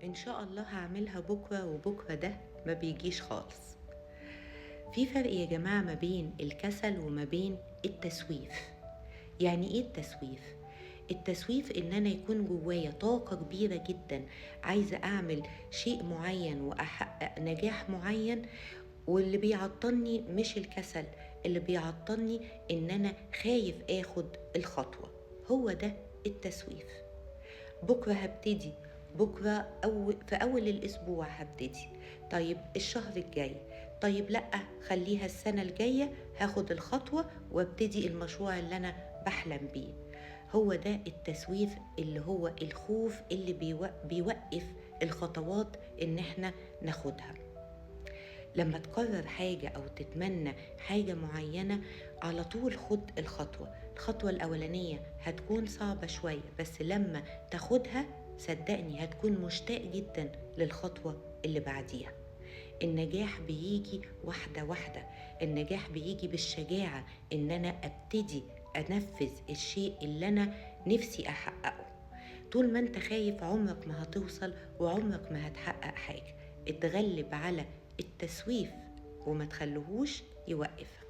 إن شاء الله هعملها بكرة، وبكرة ده ما بيجيش خالص. في فرق يا جماعة ما بين الكسل وما بين التسويف. يعني إيه التسويف؟ التسويف إن أنا يكون جوايا طاقة كبيرة جدا، عايزة أعمل شيء معين وأحقق نجاح معين، واللي بيعطلني مش الكسل، اللي بيعطلني إن أنا خايف آخد الخطوة. هو ده التسويف. بكرة هبتدي، بكرة في أول الأسبوع هبتدي، طيب الشهر الجاي، طيب لأ خليها السنة الجاية، هاخد الخطوة وابتدي المشروع اللي أنا بحلم بيه. هو ده التسويف، اللي هو الخوف اللي بيوقف الخطوات إن احنا ناخدها. لما تقرر حاجة أو تتمنى حاجة معينة، على طول خد الخطوة. الخطوة الأولانية هتكون صعبة شوية، بس لما تاخدها صدقني هتكون مشتاق جدا للخطوة اللي بعديها. النجاح بيجي واحدة واحدة. النجاح بيجي بالشجاعة إن أنا أبتدي أنفذ الشيء اللي أنا نفسي أحققه. طول ما أنت خايف عمرك ما هتوصل، وعمرك ما هتحقق حاجة. اتغلب على التسويف وما تخليهوش يوقفك.